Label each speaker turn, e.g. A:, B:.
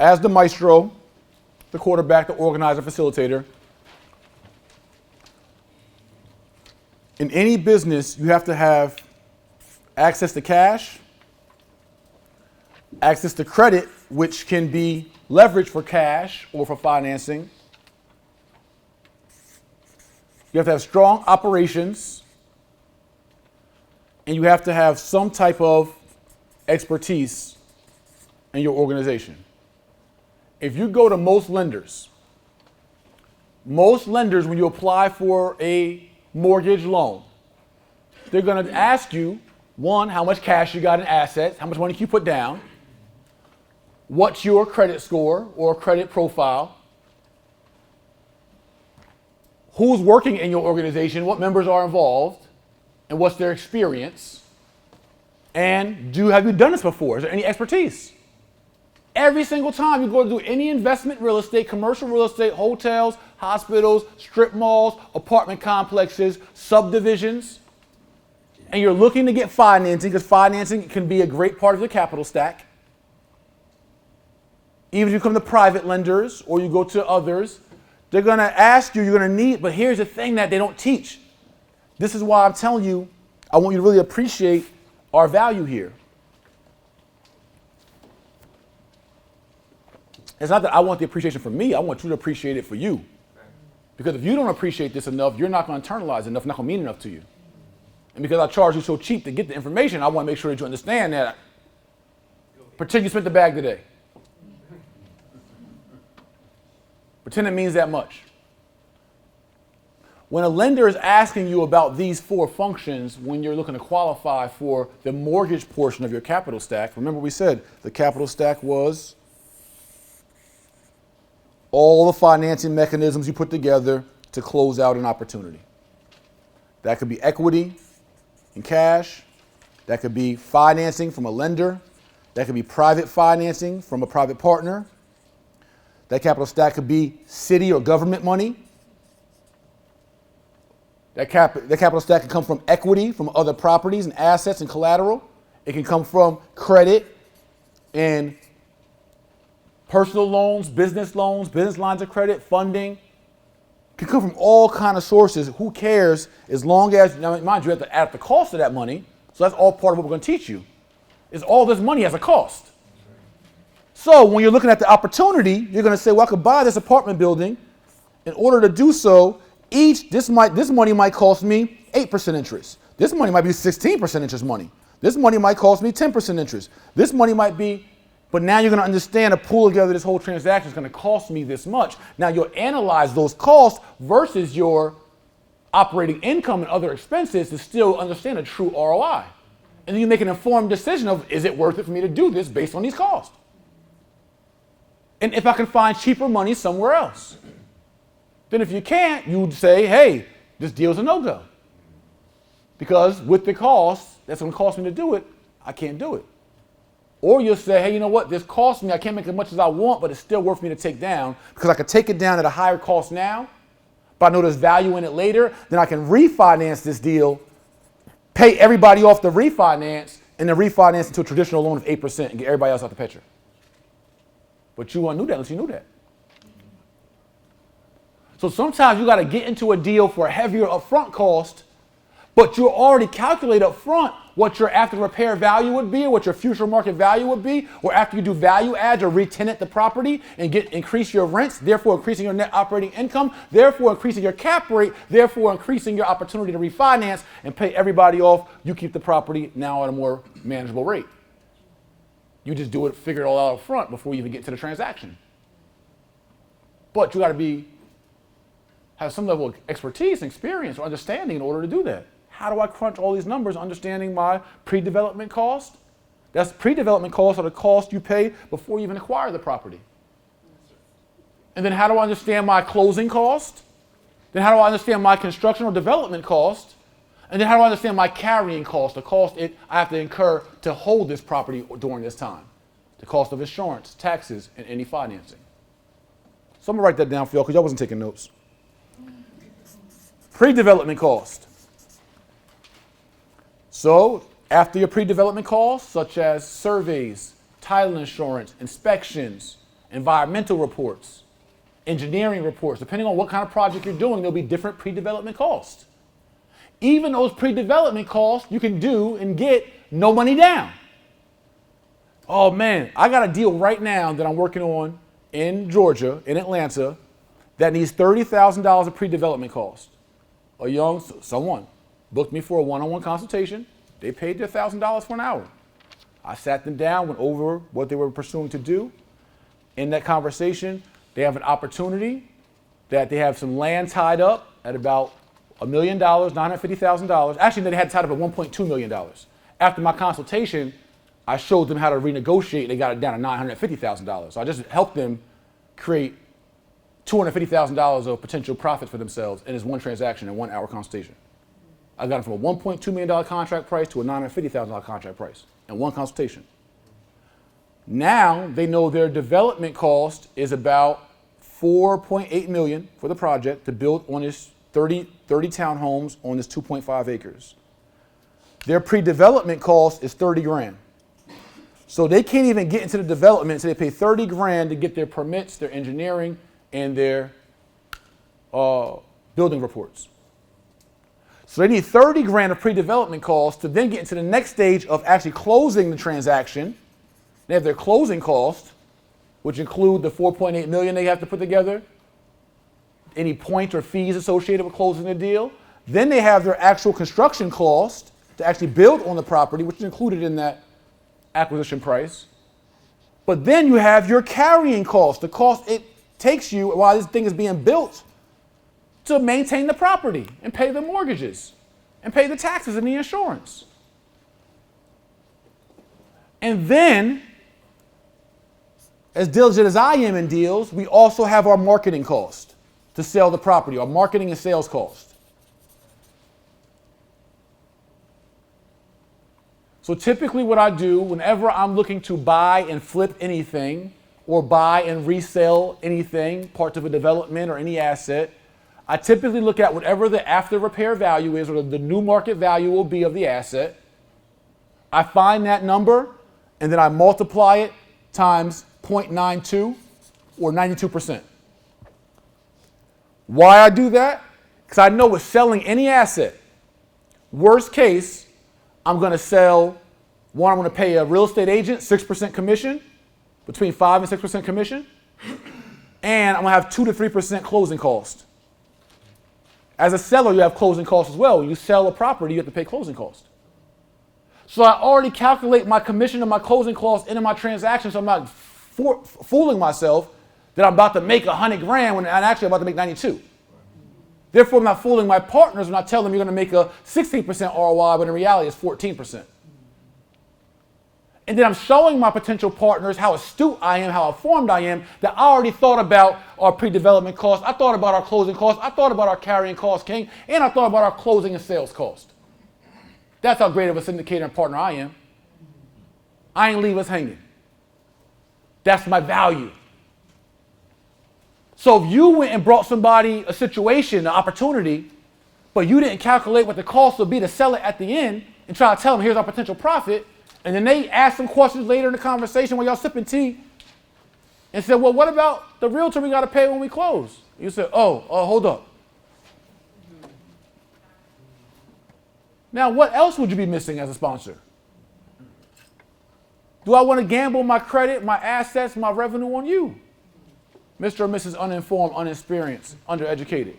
A: as the maestro, the quarterback, the organizer, facilitator, in any business, you have to have access to cash, access to credit, which can be leveraged for cash or for financing. You have to have strong operations, and you have to have some type of expertise in your organization. If you go to most lenders, when you apply for a mortgage loan, they're going to ask you, one, how much cash you got in assets, how much money can you put down, what's your credit score or credit profile, who's working in your organization, what members are involved, and what's their experience, and have you done this before? Is there any expertise? Every single time you go to do any investment real estate, commercial real estate, hotels, hospitals, strip malls, apartment complexes, subdivisions, and you're looking to get financing, because financing can be a great part of your capital stack. Even if you come to private lenders or you go to others, they're going to ask you, you're going to need, but here's the thing that they don't teach. This is why I'm telling you, I want you to really appreciate our value here. It's not that I want the appreciation from me, I want you to appreciate it for you. Because if you don't appreciate this enough, you're not going to internalize enough, not going to mean enough to you. And because I charge you so cheap to get the information, I want to make sure that you understand that. Pretend you spent the bag today. Pretend it means that much. When a lender is asking you about these four functions when you're looking to qualify for the mortgage portion of your capital stack, remember we said the capital stack was all the financing mechanisms you put together to close out an opportunity. That could be equity and cash. That could be financing from a lender. That could be private financing from a private partner. That capital stack could be city or government money. That capital stack can come from equity, from other properties and assets and collateral. It can come from credit and personal loans, business lines of credit, funding. It can come from all kinds of sources. Who cares, as long as, now mind you, you have to add up the cost of that money. So that's all part of what we're going to teach you, is all this money has a cost. So when you're looking at the opportunity, you're going to say, well, I could buy this apartment building. In order to do so, this money might cost me 8% interest. This money might be 16% interest money. This money might cost me 10% interest. This money might be, but now you're going to understand to pull together this whole transaction is going to cost me this much. Now you'll analyze those costs versus your operating income and other expenses to still understand a true ROI. And then you make an informed decision of, is it worth it for me to do this based on these costs? And if I can find cheaper money somewhere else. Then if you can't, you'd say, hey, this deal's a no-go. Because with the cost, that's going to cost me to do it, I can't do it. Or you'll say, hey, you know what, this costs me, I can't make as much as I want, but it's still worth me to take down, because I could take it down at a higher cost now, but I know there's value in it later, then I can refinance this deal, pay everybody off the refinance, and then refinance into a traditional loan of 8% and get everybody else out the picture. But you wouldn't do that unless you knew that. So sometimes you got to get into a deal for a heavier upfront cost, but you already calculate up front what your after repair value would be, or what your future market value would be, or after you do value adds or re-tenant the property and increase your rents, therefore increasing your net operating income, therefore increasing your cap rate, therefore increasing your opportunity to refinance and pay everybody off. You keep the property now at a more manageable rate. You just do it, figure it all out up front before you even get to the transaction. But you got to have some level of expertise and experience or understanding in order to do that. How do I crunch all these numbers, understanding my pre-development cost? That's pre-development costs are the cost you pay before you even acquire the property. And then how do I understand my closing cost? Then how do I understand my construction or development cost? And then how do I understand my carrying cost, the cost I have to incur to hold this property during this time? The cost of insurance, taxes, and any financing. So I'm going to write that down for y'all because y'all wasn't taking notes. Pre-development cost. So after your pre-development costs, such as surveys, title insurance, inspections, environmental reports, engineering reports. Depending on what kind of project you're doing, there'll be different pre-development costs. Even those pre-development costs you can do and get no money down. Oh man, I got a deal right now that I'm working on in Georgia, in Atlanta, that needs $30,000 of pre-development cost. Someone booked me for a one-on-one consultation. They paid their $1,000 for an hour. I sat them down, went over what they were pursuing to do. In that conversation, they have an opportunity that they have some land tied up at about $1 million, $950,000. Actually, they had tied up at $1.2 million. After my consultation, I showed them how to renegotiate. They got it down to $950,000. So I just helped them create $250,000 of potential profits for themselves in this one transaction in 1 hour consultation. I got them from a $1.2 million contract price to a $950,000 contract price in one consultation. Now they know their development cost is about $4.8 million for the project to build on this 30 townhomes on this 2.5 acres. Their pre-development cost is 30 grand. So they can't even get into the development, so they pay 30 grand to get their permits, their engineering, and their building reports. So they need 30 grand of pre-development costs to then get into the next stage of actually closing the transaction. They have their closing costs, which include the 4.8 million they have to put together, any points or fees associated with closing the deal. Then they have their actual construction cost to actually build on the property, which is included in that acquisition price. But then you have your carrying cost, the cost it takes you while this thing is being built to maintain the property and pay the mortgages and pay the taxes and the insurance. And then, as diligent as I am in deals, we also have our marketing cost to sell the property, our marketing and sales cost. So typically what I do whenever I'm looking to buy and flip anything or buy and resell anything, parts of a development or any asset, I typically look at whatever the after repair value is or the new market value will be of the asset. I find that number and then I multiply it times 0.92 or 92%. Why I do that? Because I know with selling any asset, worst case, I'm going to sell, one, I'm going to pay a real estate agent 6% commission, between 5 and 6% commission, and I'm going to have 2 to 3% closing cost. As a seller, you have closing costs as well. When you sell a property, you have to pay closing cost. So I already calculate my commission and my closing costs into my transaction, so I'm not fooling myself that I'm about to make 100 grand when I'm actually about to make 92. Therefore, I'm not fooling my partners when I tell them you're going to make a 16% ROI, but in reality it's 14%. And then I'm showing my potential partners how astute I am, how informed I am, that I already thought about our pre-development costs, I thought about our closing costs, I thought about our carrying cost, King, and I thought about our closing and sales cost. That's how great of a syndicator and partner I am. I ain't leave us hanging. That's my value. So if you went and brought somebody a situation, an opportunity, but you didn't calculate what the cost would be to sell it at the end and try to tell them, here's our potential profit, and then they ask some questions later in the conversation while y'all sipping tea and said, well, what about the realtor we got to pay when we close? You said, oh, hold up. Now, what else would you be missing as a sponsor? Do I want to gamble my credit, my assets, my revenue on you? Mr. or Mrs. Uninformed, unexperienced, undereducated.